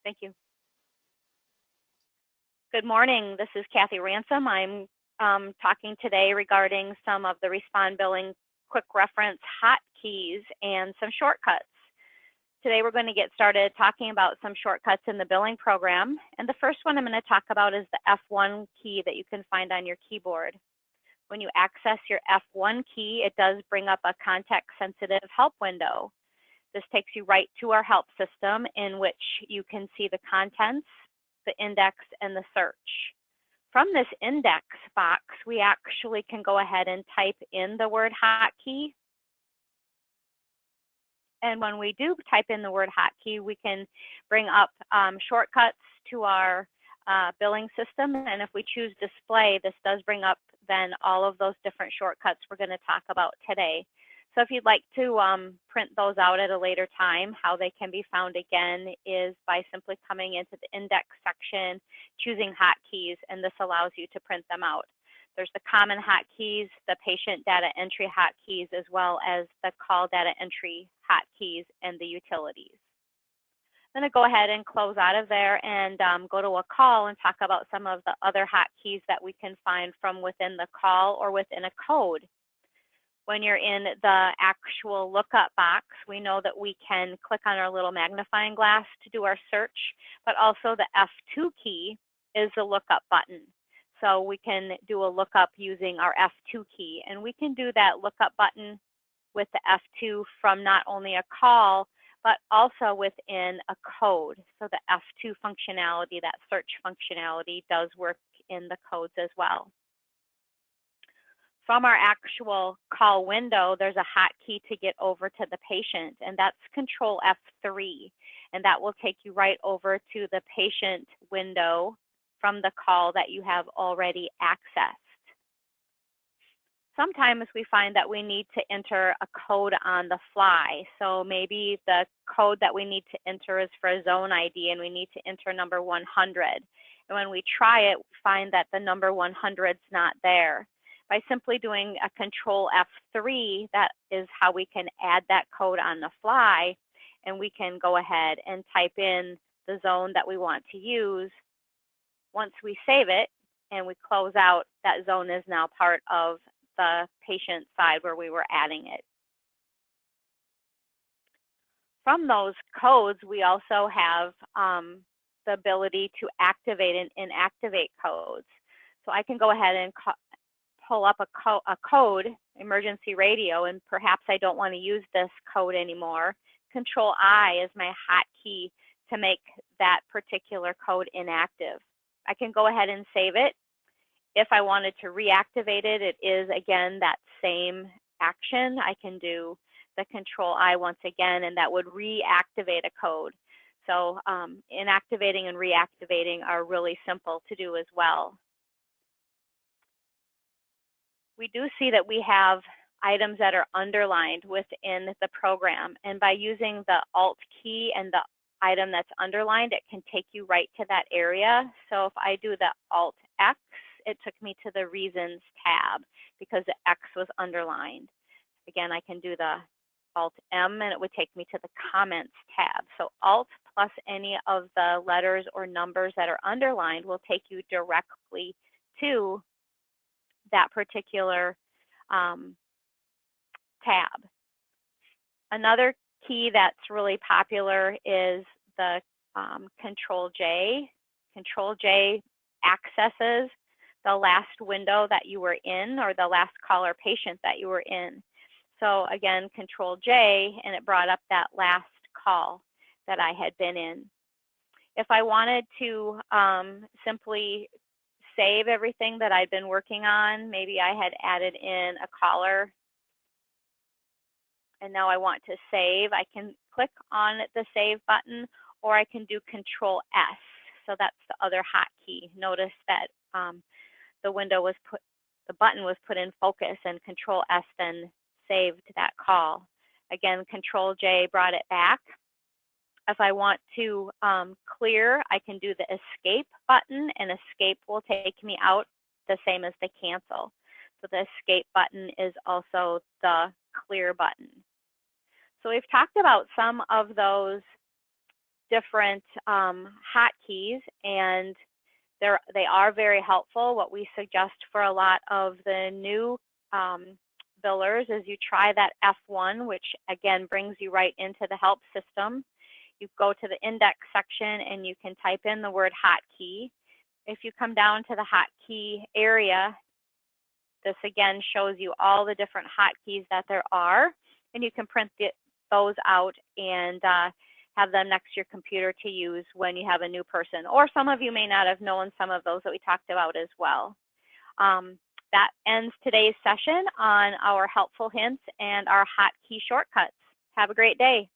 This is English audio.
Thank you. Good morning. This is Kathy Ransom. I'm talking today regarding some of the Respond Billing quick reference hotkeys and some shortcuts. Today we're going to get started talking about some shortcuts in the billing program. And the first one I'm going to talk about is the F1 key that you can find on your keyboard. When you access your F1 key, it does bring up a context-sensitive help window. This takes you right to our help system in which you can see the contents, the index, and the search. From this index box, we actually can go ahead and type in the word hotkey. And when we do type in the word hotkey, we can bring up shortcuts to our billing system. And if we choose display, this does bring up then all of those different shortcuts we're going to talk about today. So if you'd like to print those out at a later time, how they can be found again is by simply coming into the index section, choosing hotkeys, and this allows you to print them out. There's the common hotkeys, the patient data entry hotkeys, as well as the call data entry hotkeys and the utilities. I'm going to go ahead and close out of there and go to a call and talk about some of the other hotkeys that we can find from within the call or within a code. When you're in the actual lookup box, we know that we can click on our little magnifying glass to do our search, but also the F2 key is the lookup button. So we can do a lookup using our F2 key, and we can do that lookup button with the F2 from not only a call, but also within a code. So the F2 functionality, that search functionality, does work in the codes as well. From our actual call window, there's a hotkey to get over to the patient, and that's Control F3, and that will take you right over to the patient window from the call that you have already accessed. Sometimes we find that we need to enter a code on the fly. So maybe the code that we need to enter is for a zone ID, and we need to enter number 100. And when we try it, we find that the number 100 is not there. By simply doing a Control F3, that is how we can add that code on the fly, and we can go ahead and type in the zone that we want to use. Once we save it and we close out, that zone is now part of the patient side where we were adding it. From those codes, we also have the ability to activate and inactivate codes. So I can go ahead and pull up a code, emergency radio, and perhaps I don't want to use this code anymore. Control I is my hotkey to make that particular code inactive. I can go ahead and save it. If I wanted to reactivate it, it is again that same action. I can do the Control I once again, and that would reactivate a code. So inactivating and reactivating are really simple to do as well. We do see that we have items that are underlined within the program, and by using the Alt key and the item that's underlined, it can take you right to that area. So if I do the Alt X, it took me to the Reasons tab because the X was underlined. Again, I can do the Alt M and it would take me to the Comments tab. So Alt plus any of the letters or numbers that are underlined will take you directly to that particular tab. Another key that's really popular is the Control J. Control J accesses the last window that you were in or the last call or patient that you were in. So again, Control J, and it brought up that last call that I had been in. If I wanted to simply save everything that I'd been working on, maybe I had added in a caller and now I want to save, I can click on the save button, or I can do Control S. So that's the other hotkey. Notice that the button was put in focus, and Control S then saved that call. Again, Control J brought it back. If I want to clear, I can do the escape button, and escape will take me out the same as the cancel. So the escape button is also the clear button. So we've talked about some of those different hotkeys, and they are very helpful. What we suggest for a lot of the new billers is you try that F1, which again brings you right into the help system. You go to the index section and you can type in the word hotkey. If you come down to the hotkey area, this again shows you all the different hotkeys that there are, and you can print those out and have them next to your computer to use when you have a new person. Or some of you may not have known some of those that we talked about as well. That ends today's session on our helpful hints and our hotkey shortcuts. Have a great day.